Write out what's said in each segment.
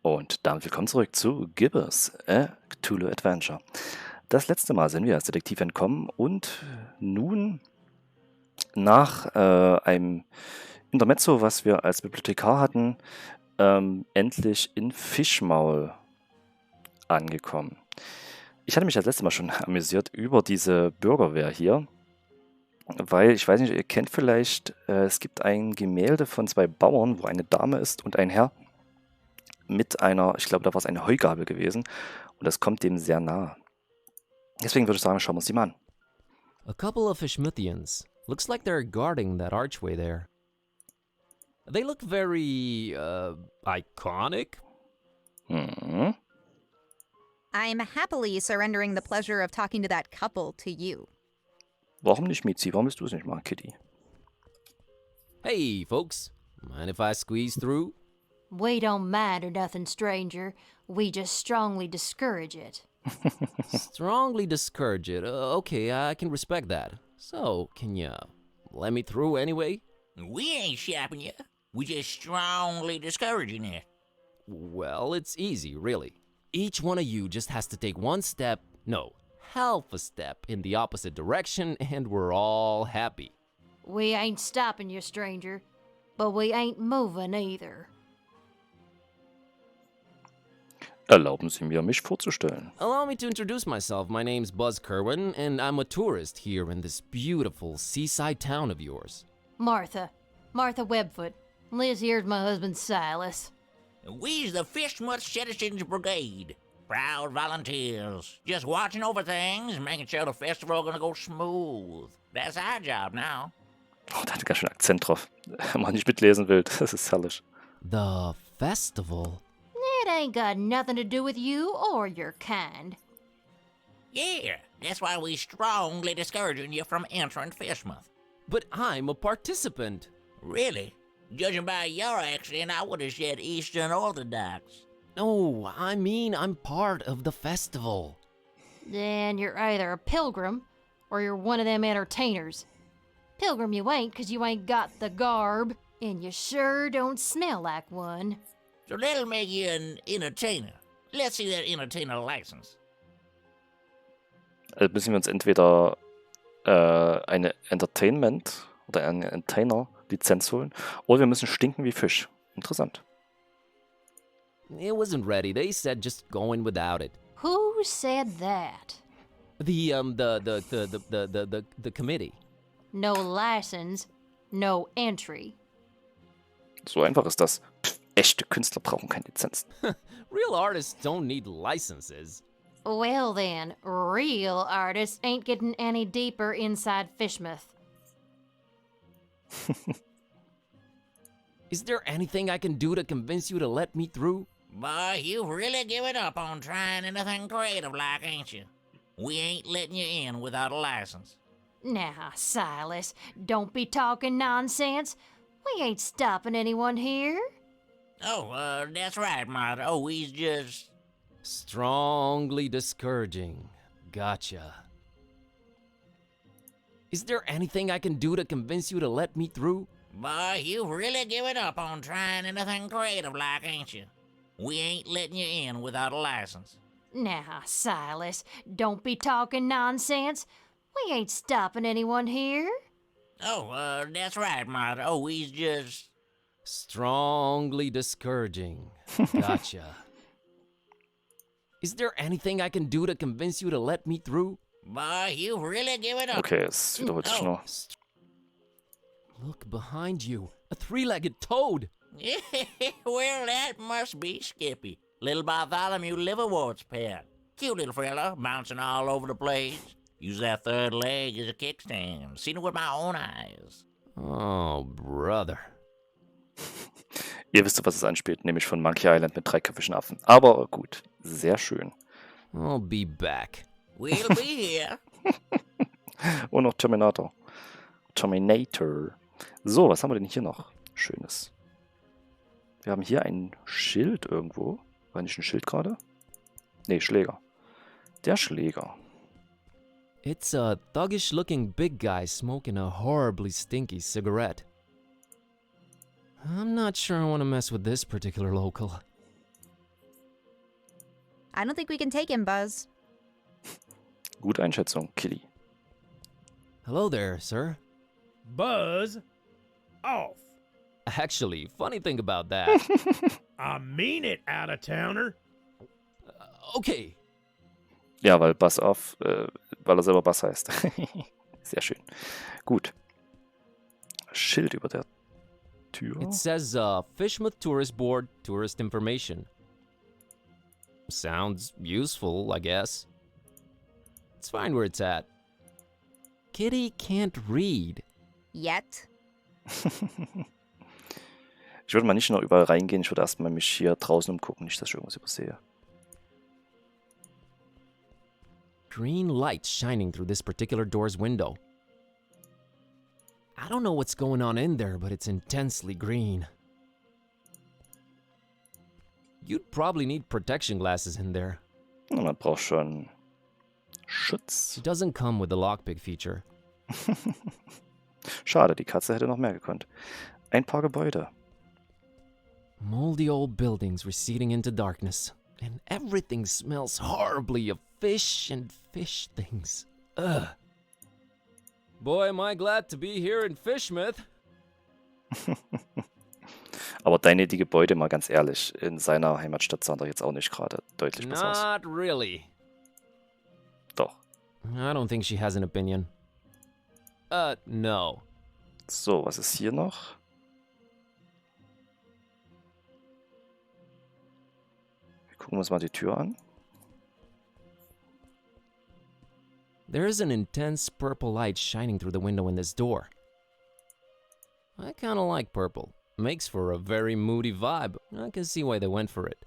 Und damit willkommen zurück zu Gibbous, Cthulhu Adventure. Das letzte Mal sind wir als Detektiv entkommen und nun nach einem Intermezzo, was wir als Bibliothekar hatten, endlich in Fischmaul angekommen. Ich hatte mich das letzte Mal schon amüsiert über diese Bürgerwehr hier, weil, ich weiß nicht, ihr kennt vielleicht, es gibt ein Gemälde von zwei Bauern, wo eine Dame ist und ein Herr mit einer, ich glaube, da war es eine Heugabel gewesen und das kommt dem sehr nah. Deswegen würde ich sagen, schauen wir uns die mal an. A couple of Fishmithians. Looks like they're guarding that archway there. They look very, iconic? Mhm. I'm happily surrendering the pleasure of talking to that couple to you. Warum nicht, Mizi? Warum willst du es nicht machen, Kitty? Hey, folks. Mind if I squeeze through? We don't mind or nothing, stranger. We just strongly discourage it. Strongly discourage it. Okay, I can respect that. So, can ya let me through anyway? We ain't shopping you. We just strongly discouraging it. Well, it's easy, really. Each one of you just has to take one step, no, half a step in the opposite direction, and we're all happy. We ain't stopping you, stranger. But we ain't moving either. Erlauben Sie mir, mich vorzustellen. Allow me to introduce myself. My name's Buzz Kerwin, and I'm a tourist here in this beautiful seaside town of yours. Martha Webfoot. Liz here's my husband Silas. We's the Fishmuth Citizens Brigade. Proud volunteers. Just watching over things and making sure the festival gonna go smooth. That's our job now. Oh, da hat ganz schön Akzent drauf. Wenn man nicht mitlesen will, das ist herrlich. The festival? It ain't got nothing to do with you or your kind. Yeah, that's why we strongly discouraging you from entering Fishmuth. But I'm a participant. Really? Judging by your accent, I would have said Eastern Orthodox. No, I mean I'm part of the festival. Then you're either a pilgrim or you're one of them entertainers. Pilgrim you ain't, 'cause you ain't got the garb, and you sure don't smell like one. So that'll make you an entertainer. Let's see that entertainer license. Also müssen wir uns entweder eine Entertainment oder eine Entertainer-Lizenz holen oder wir müssen stinken wie Fisch. Interessant. It wasn't ready. They said just go in without it. Who said that? The committee. No license, no entry. So einfach ist das. Pff, echte Künstler brauchen keine Lizenzen. Real artists don't need licenses. Well then, real artists ain't getting any deeper inside Fishmuth. Is there anything I can do to convince you to let me through? Boy, you've really given up on trying anything creative like, ain't you? We ain't letting you in without a license. Now, Silas, don't be talking nonsense. We ain't stopping anyone here. Oh, that's right, Martha. Oh, we's just... Strongly discouraging. Gotcha. Is there anything I can do to convince you to let me through? Boy, you've really given up on trying anything creative like, ain't you? We ain't letting you in without a license. Now, Silas, don't be talking nonsense. We ain't stopping anyone here. Oh, that's right, Martha. Oh, we's just... Strongly discouraging. Gotcha. Is there anything I can do to convince you to let me through? Boy, you've really given up. Okay, es wiederholt sich nur. Look behind you. A three-legged toad. Well, that must be Skippy, little Bartholomew Liverwort's pet. Cute little fella, bouncing all over the place. Use that third leg as a kickstand. Seen it with my own eyes. Oh, brother. Ihr wisst, auf was es anspielt, nämlich von Monkey Island mit dreiköpfigen Affen. Aber gut, sehr schön. I'll be back. We'll be here. Und noch Terminator. So, was haben wir denn hier noch Schönes? Wir haben hier ein Schild irgendwo. War nicht ein Schild gerade? Nee, Schläger. Der Schläger. It's a thuggish-looking big guy smoking a horribly stinky cigarette. I'm not sure I want to mess with this particular local. I don't think we can take him, Buzz. Gute Einschätzung, Killy. Hello there, sir. Buzz off. Actually, funny thing about that. I mean it, out-of-towner. Okay. Ja, weil Buzz auf, weil er selber Buzz heißt. Sehr schön. Gut. Schild über der Tür. It says, Fishmouth Tourist Board, tourist information. Sounds useful, I guess. It's fine where it's at. Kitty can't read. Yet. Ich würde mal nicht noch überall reingehen, ich würde erstmal mich hier draußen umgucken, nicht, dass ich irgendwas übersehe. Green light shining through this particular door's window. I don't know what's going on in there, but it's intensely green. You'd probably need protection glasses in there. Und man braucht schon Schutz. It doesn't come with the lockpick feature. Schade, die Katze hätte noch mehr gekonnt. Ein paar Gebäude. Moldy old buildings receding into darkness, and everything smells horribly of fish and fish things. Ugh. Boy, am I glad to be here in Fishmouth. Aber die Gebäude, mal ganz ehrlich, in seiner Heimatstadt sahen doch jetzt auch nicht gerade deutlich besser aus. Not really. Doch. I don't think she has an opinion. No. So, was ist hier noch? Wir gucken uns mal die Tür an. There is an intense purple light shining through the window in this door. I kinda like purple. Makes for a very moody vibe. I can see why they went for it.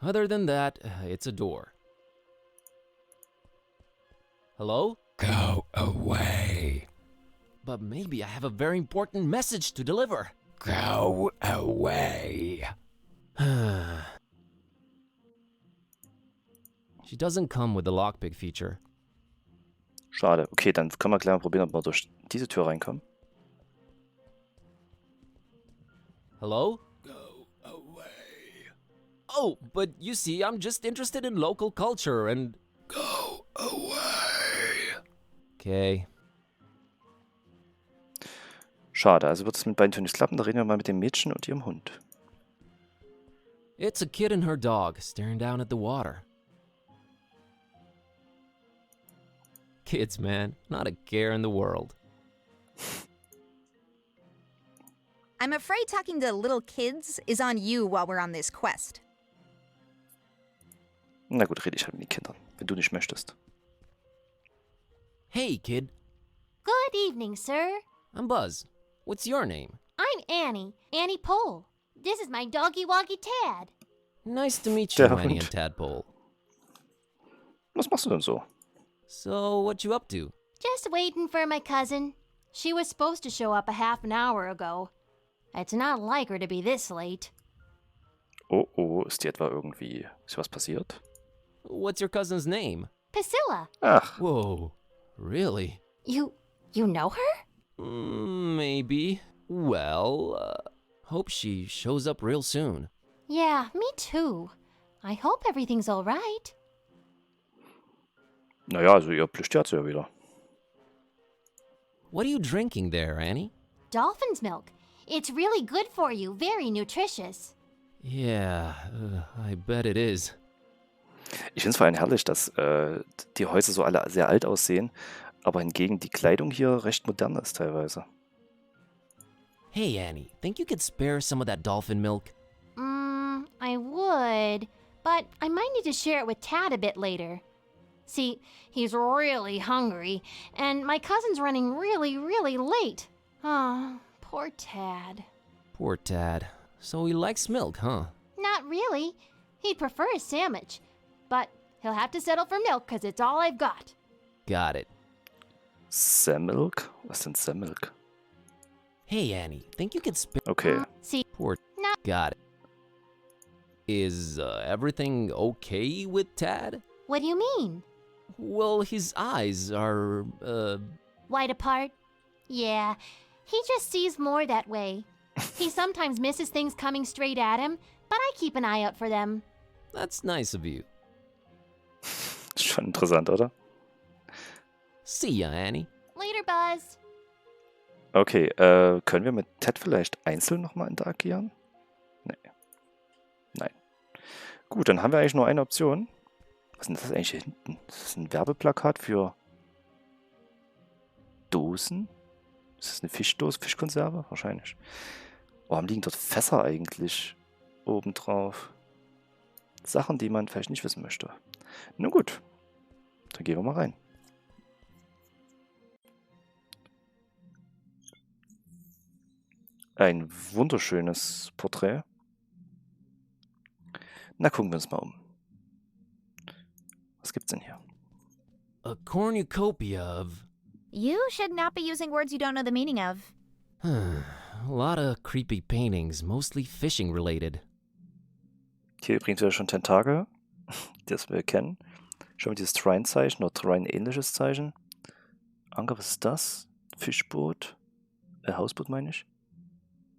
Other than that, it's a door. Hello? Go away. But maybe I have a very important message to deliver. Go away. She doesn't come with the lockpick feature. Schade. Okay, dann können wir gleich mal probieren, ob wir durch diese Tür reinkommen. Hello? Go away. Oh, but you see, I'm just interested in local culture and... Go away. Okay. Schade, also wird es mit beiden Türen nicht klappen. Da reden wir mal mit dem Mädchen und ihrem Hund. It's a kid and her dog staring down at the water. Kids, man, not a care in the world. I'm afraid talking to little kids is on you while we're on this quest. Na gut, rede ich halt mit den Kindern, wenn du nicht möchtest. Hey, kid. Good evening, sir. I'm Buzz. What's your name? I'm Annie, Annie Pole. This is my doggy woggy Tad. Nice to meet you, Der Annie Hund. and Tadpole. Was machst du denn so? So, what you up to? Just waiting for my cousin. She was supposed to show up a half an hour ago. It's not like her to be this late. Oh, oh, ist dir etwa irgendwie... Ist was passiert? What's your cousin's name? Priscilla, Ach, Whoa, really? you know her? Maybe. Well, hope she shows up real soon. Yeah, me too. I hope everything's all right. naja, also ihr Plüschtier hat sie ja wieder. What are you drinking there, Annie? Dolphin's milk. It's really good for you, very nutritious. Yeah, I bet it is. Ich finde es vor allem herrlich, dass die Häuser so alle sehr alt aussehen, aber hingegen die Kleidung hier recht modern ist teilweise. Hey, Annie, think you could spare some of that dolphin milk? I would, but I might need to share it with Tad a bit later. See, he's really hungry, and my cousin's running really, really late. Oh, poor Tad. Poor Tad. So he likes milk, huh? Not really. He'd prefer a sandwich, but he'll have to settle for milk because it's all I've got. Got it. Semmilk? Was sind Semmilk? Hey, Annie, think you could spare... Okay. See, Poor... no, Got it. Is everything okay with Tad? what do you mean? Well, his eyes are, Wide apart? Yeah, he just sees more that way. He sometimes misses things coming straight at him, but I keep an eye out for them. That's nice of you. Schon interessant, oder? See ya, Annie. Later, Buzz. Okay, können wir mit Ted vielleicht einzeln nochmal interagieren? Nee. Nein. Gut, dann haben wir eigentlich nur eine Option. Was ist denn das eigentlich hier hinten? Das ist ein Werbeplakat für Dosen? Ist das eine Fischdose, Fischkonserve? Wahrscheinlich. Warum liegen dort Fässer eigentlich obendrauf? Sachen, die man vielleicht nicht wissen möchte. Nun gut, dann gehen wir mal rein. Ein wunderschönes Porträt. Na, gucken wir uns mal um. Was gibt's denn hier? A cornucopia of... You should not be using words you don't know the meaning of. A lot of creepy paintings, mostly fishing related. Hier übrigens wieder schon Tentakel, das wir kennen. Schon mit dieses Trine-Zeichen oder Trine-ähnliches Zeichen. Anker, was ist das? Fischboot? Hausboot meine ich.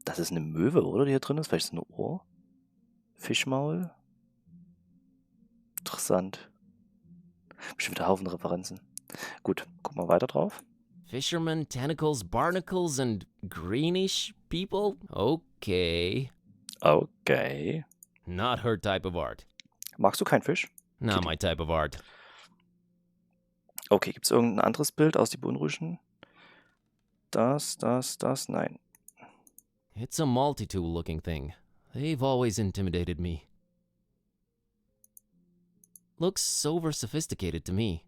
Das ist eine Möwe, oder? Die hier drin ist. Vielleicht ist es ein Ohr. Fischmaul. Interessant. Bestimmt wieder Haufen Referenzen. Gut, gucken wir weiter drauf. Fishermen, tentacles, barnacles, and greenish people? Okay. Okay. Not her type of art. Magst du keinen Fisch? Not my type of art. Okay, gibt es irgendein anderes Bild aus die Beunruhigenden? Das, nein. It's a multi-tool looking thing. They've always intimidated me. Looks sober sophisticated to me.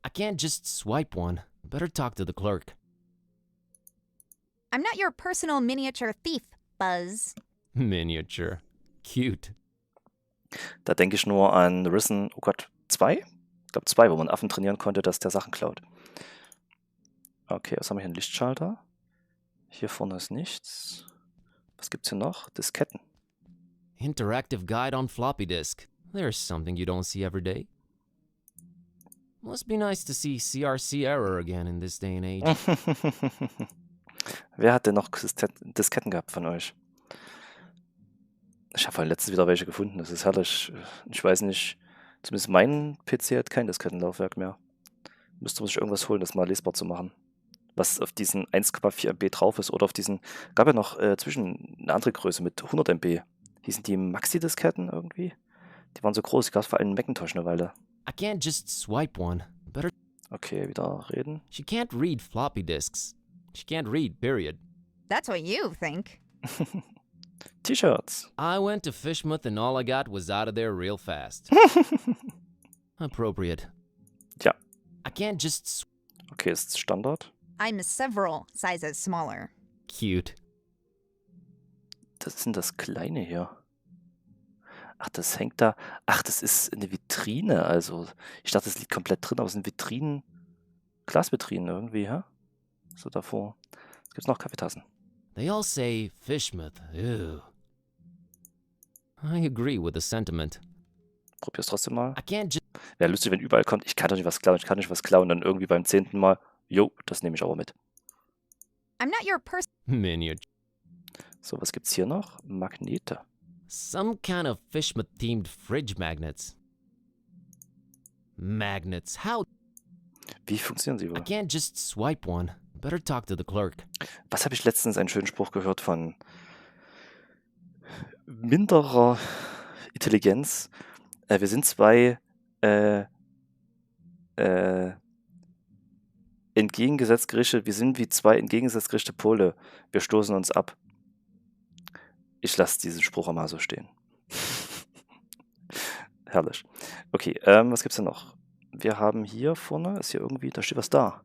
I can't just swipe one. Better talk to the clerk. I'm not your personal miniature thief, Buzz. Miniature. Cute. Da denke ich nur an Risen, oh Gott, 2? Ich glaube 2, wo man Affen trainieren konnte, dass der Sachen klaut. Okay, was haben wir hier? Einen Lichtschalter. Hier vorne ist nichts. Was gibt's hier noch? Disketten. Interactive guide on floppy disk. There's something you don't see every day. Must be nice to see CRC error again in this day and age. Wer hat denn noch Disketten gehabt von euch? Ich habe vorhin letztens wieder welche gefunden. Das ist herrlich. Ich weiß nicht, zumindest mein PC hat kein Diskettenlaufwerk mehr. Müsste man sich irgendwas holen, das mal lesbar zu machen. Was auf diesen 1,4 MB drauf ist. Oder auf diesen, gab ja noch zwischen eine andere Größe mit 100 MB. Hießen die Maxi-Disketten irgendwie? Die waren so groß, die gab es vor allem in Macintosh eine Weile. I can't just swipe one. Better. Okay, wieder reden. She can't read floppy disks. She can't read, period. That's what you think. T-Shirts. I went to Fishmouth and all I got was out of there real fast. Appropriate. Ja. I can't just. Okay, ist Standard. I'm several sizes smaller. Cute. Das sind das Kleine hier. Ach, das hängt da. Ach, das ist eine Vitrine. Also, ich dachte, das liegt komplett drin, aber es sind Vitrinen. Glasvitrinen irgendwie, ja? So davor. Jetzt gibt's noch Kaffeetassen. They all say Fishmouth. Ew. I agree with the sentiment. Probier's trotzdem mal. I can't just. Wäre lustig, wenn überall kommt, ich kann doch nicht was klauen, dann irgendwie beim 10. Mal, jo, das nehme ich aber mit. I'm not your person. Miniature. So, was gibt's hier noch? Magnete. Some kind of Fishmouth-themed fridge magnets. Magnets. How? Wie funktionieren sie I wohl? can't just swipe one. Better talk to the clerk. Was habe ich letztens einen schönen Spruch gehört von minderer Intelligenz? Wir sind zwei entgegengesetzt gerichtete, wir sind wie zwei entgegengesetzt gerichtete Pole. Wir stoßen uns ab. Ich lasse diesen Spruch auch mal so stehen. Herrlich. Okay, was gibt's denn noch? Wir haben hier vorne, ist hier irgendwie, da steht was da.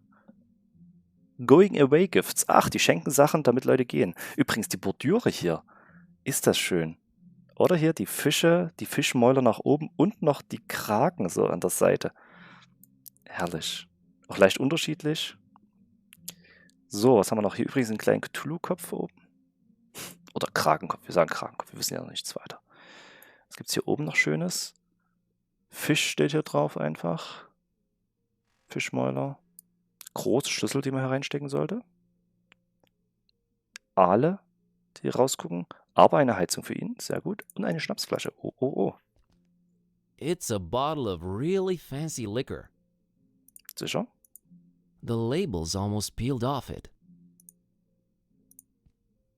Going Away Gifts. Ach, die schenken Sachen, damit Leute gehen. Übrigens, die Bordüre hier. Ist das schön. Oder hier die Fische, die Fischmäuler nach oben und noch die Kraken so an der Seite. Herrlich. Auch leicht unterschiedlich. So, was haben wir noch? Hier übrigens einen kleinen Cthulhu-Kopf oben. Oder Krakenkopf. Wir sagen Krakenkopf. Wir wissen ja noch nichts weiter. Was gibt es hier oben noch Schönes? Fisch steht hier drauf einfach. Fischmäuler. Große Schlüssel, die man hereinstecken sollte. Aale, die rausgucken. Aber eine Heizung für ihn, sehr gut. Und eine Schnapsflasche. Oh, oh, oh. It's a bottle of really fancy liquor. Sicher? The label's almost peeled off it.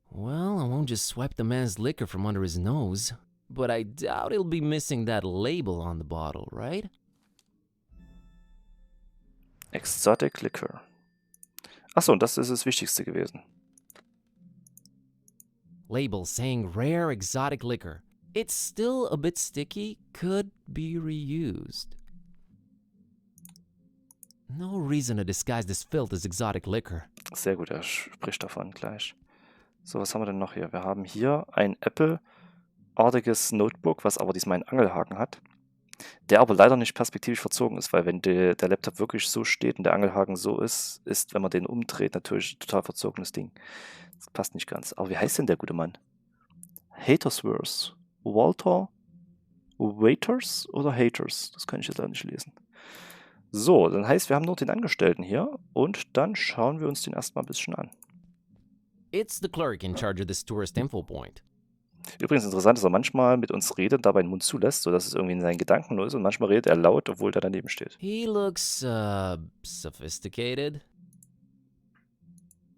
Well, I won't just swipe the man's liquor from under his nose, but I doubt he'll be missing that label on the bottle, right? Exotic Liquor. Achso, und das ist das Wichtigste gewesen. Label saying rare exotic liquor. It's still a bit sticky, could be reused. No reason to disguise this filth as exotic liquor. Sehr gut, er spricht davon gleich. So, was haben wir denn noch hier? Wir haben hier ein Apple-artiges Notebook, was aber diesmal einen Angelhaken hat. Der aber leider nicht perspektivisch verzogen ist, weil wenn der Laptop wirklich so steht und der Angelhaken so ist, wenn man den umdreht, natürlich ein total verzogenes Ding. Das passt nicht ganz. Aber wie heißt denn der gute Mann? Hatersworth. Walter Waiters oder Haters? Das kann ich jetzt leider nicht lesen. So, dann heißt, wir haben nur den Angestellten hier und dann schauen wir uns den erstmal ein bisschen an. It's the clerk in charge of this tourist info point. Übrigens interessant, dass er manchmal mit uns redet, dabei den Mund zulässt, sodass es irgendwie in seinen Gedanken nur ist und manchmal redet er laut, obwohl der daneben steht. He looks, sophisticated.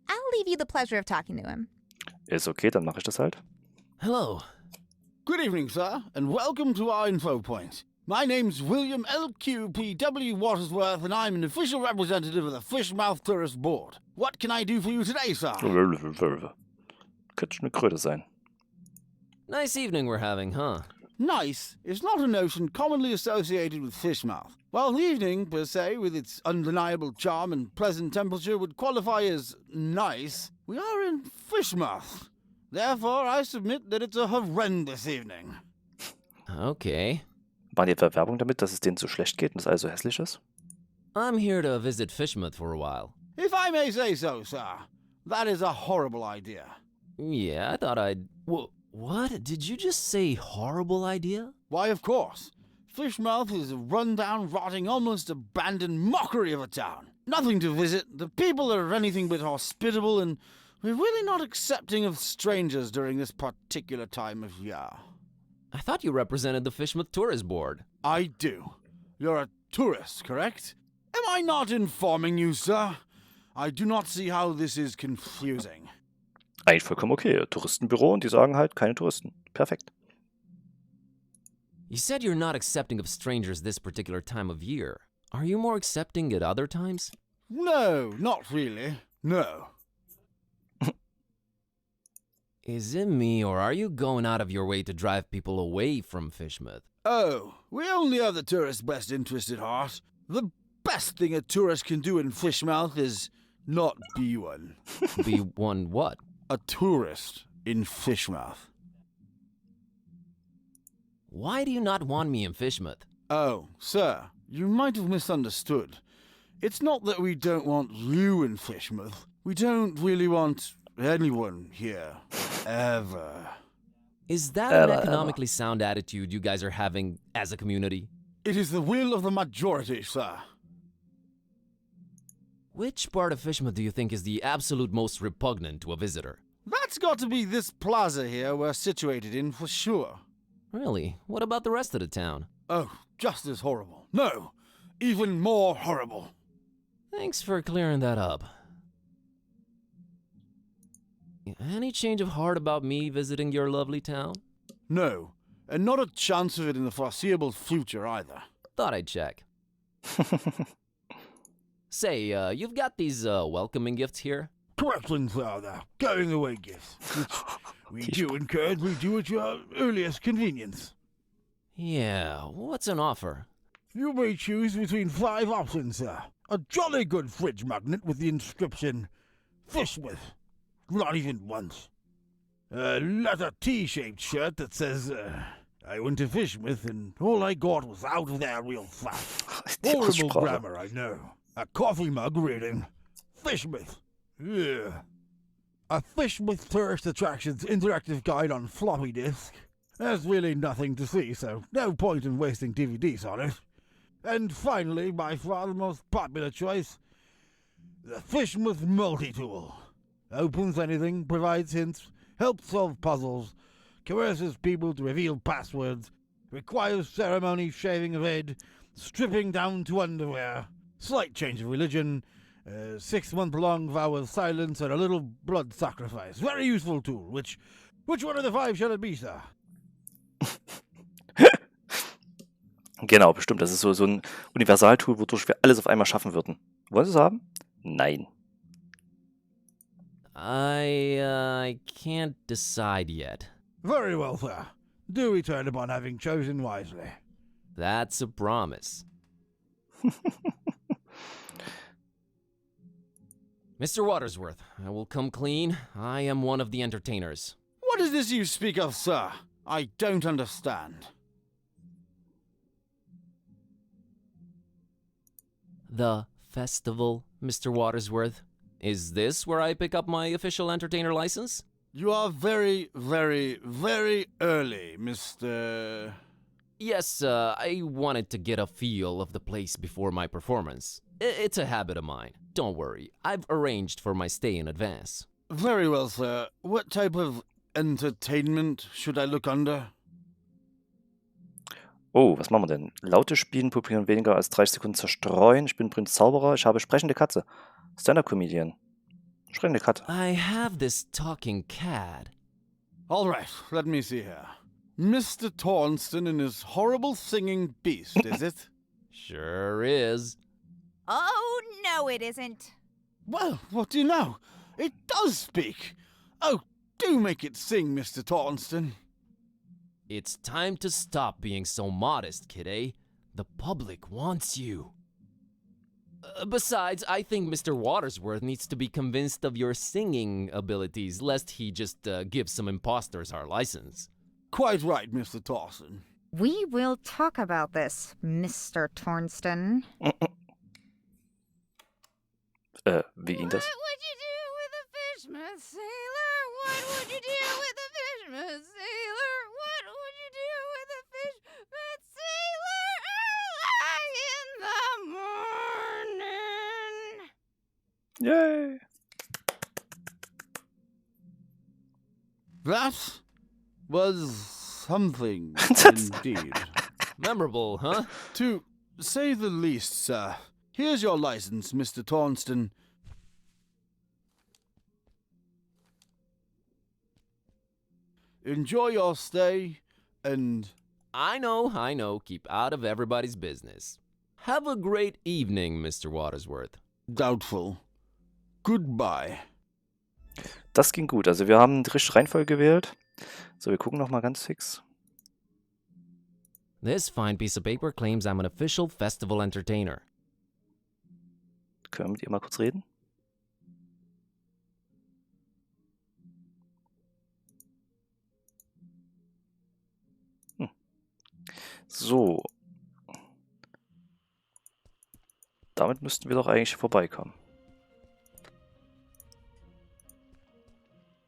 I'll leave you the pleasure of talking to him. Ist okay, dann mache ich das halt. Hello. Good evening, sir, and welcome to our info point. My name's William L.Q.P.W. Watersworth, and I'm an official representative of the Fishmouth Tourist Board. What can I do for you today, sir? Könnte schon eine Kröte sein. Nice evening we're having, huh? Nice is not a notion commonly associated with Fishmouth. While the evening, per se, with its undeniable charm and pleasant temperature, would qualify as nice, we are in Fishmouth. Therefore, I submit that it's a horrendous evening. Okay. Machen die etwa Werbung damit, dass es denen so schlecht geht und es alles so hässlich ist? I'm here to visit Fishmouth for a while. If I may say so, sir, that is a horrible idea. Yeah, I thought I'd... What? Did you just say horrible idea? Why, of course. Fishmouth is a run-down, rotting, almost abandoned mockery of a town. Nothing to visit, the people are anything but hospitable, and we're really not accepting of strangers during this particular time of year. I thought you represented the Fishmouth Tourist Board. I do. You're a tourist, correct? Am I not informing you, sir? I do not see how this is confusing. Eigentlich vollkommen okay. Touristenbüro und die sagen halt, keine Touristen. Perfekt. You said you're not accepting of strangers this particular time of year. Are you more accepting at other times? No, not really. No. Is it me, or are you going out of your way to drive people away from Fishmouth? Oh, we only have the tourist's best interest at heart. The best thing a tourist can do in Fishmouth is not be one. Be one what? A tourist in Fishmouth. Why do you not want me in Fishmouth? Oh, sir, you might have misunderstood. It's not that we don't want you in Fishmouth. We don't really want anyone here. Ever. Is that an economically sound attitude you guys are having as a community? It is the will of the majority, sir. Which part of Fishmouth do you think is the absolute most repugnant to a visitor? That's got to be this plaza here we're situated in for sure. Really? What about the rest of the town? Oh, just as horrible. No, even more horrible. Thanks for clearing that up. Any change of heart about me visiting your lovely town? No, and not a chance of it in the foreseeable future either. Thought I'd check. Say, you've got these welcoming gifts here? Correctly, Father. Going away gifts, which we do encourage we do at your earliest convenience. Yeah, what's an offer? You may choose between 5 options, sir. A jolly good fridge magnet with the inscription, Fishmouth. Not even once. A leather T-shaped shirt that says, I went to Fishmouth and all I got was out of there real fast. Horrible grammar, I know. A coffee mug reading, Fishmouth. Yeah. A Fishmouth Tourist Attractions interactive guide on floppy disk. There's really nothing to see, so no point in wasting DVDs on it. And finally, by far the most popular choice, the Fishmouth Multi-Tool. Opens anything, provides hints, helps solve puzzles, coerces people to reveal passwords, requires ceremony, shaving of head, stripping down to underwear, slight change of religion, 6-month-long vow of silence, and a little blood sacrifice. Very useful tool. Which one of the 5 shall it be, sir? Genau, bestimmt. Das ist so ein Universaltool, wodurch wir alles auf einmal schaffen würden. Wollen Sie es haben? Nein. I can't decide yet. Very well, sir. Do return upon having chosen wisely. That's a promise. Mr. Watersworth, I will come clean. I am one of the entertainers. What is this you speak of, sir? I don't understand. The festival, Mr. Watersworth. Is this where I pick up my official entertainer license? You are very, very, very early, Mr. Yes, I wanted to get a feel of the place before my performance. It's a habit of mine. Don't worry, I've arranged for my stay in advance. Very well, sir. What type of entertainment should I look under? Oh, was machen wir denn? Lautes Spielen, Publikum weniger als 30 Sekunden zerstreuen. Ich bin Prinz Zauberer. Ich habe sprechende Katze. Stand-up-Comedian. Sprechende Katze. I have this talking cat. All right, let me see here. Mr. Tornston and his horrible singing beast, is it? Sure is. Oh, no, it isn't. Well, what do you know? It does speak. Oh, do make it sing, Mr. Tornston. It's time to stop being so modest, kid. The public wants you. Besides, I think Mr. Watersworth needs to be convinced of your singing abilities, lest he just give some imposters our license. Quite right, Mr. Tornston. We will talk about this, Mr. Tornston. Wie ihn das? What would you do with a fishman sailor? What would you do with a fishman sailor? What would you do with a fishman sailor early in the morning? Yay! That was something indeed. Memorable, huh? To say the least, sir. Here's your license, Mr. Tornston. Enjoy your stay, and... I know. Keep out of everybody's business. Have a great evening, Mr. Watersworth. Doubtful. Goodbye. Das ging gut. Also wir haben die richtige Reihenfolge gewählt. So, wir gucken nochmal ganz fix. This fine piece of paper claims I'm an official festival entertainer. Können wir mit ihr mal kurz reden? So. Damit müssten wir doch eigentlich vorbeikommen.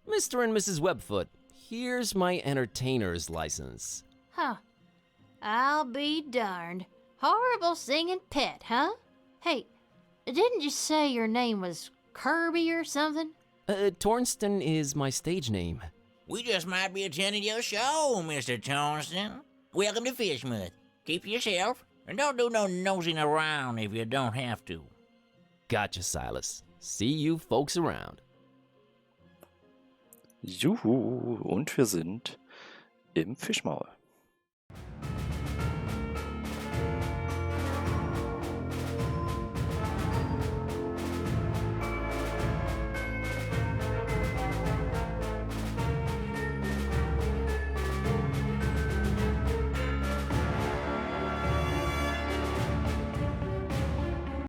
Mr. and Mrs. Webfoot, here's my entertainer's license. Huh. I'll be darned. Horrible singing pet, huh? Hey, didn't you say your name was Kirby or something? Tornston is my stage name. We just might be attending your show, Mr. Tornston. Welcome to Fishmouth. Keep yourself, and don't do no nosing around if you don't have to. Gotcha, Silas. See you folks around. Juhu, und wir sind im Fischmaul.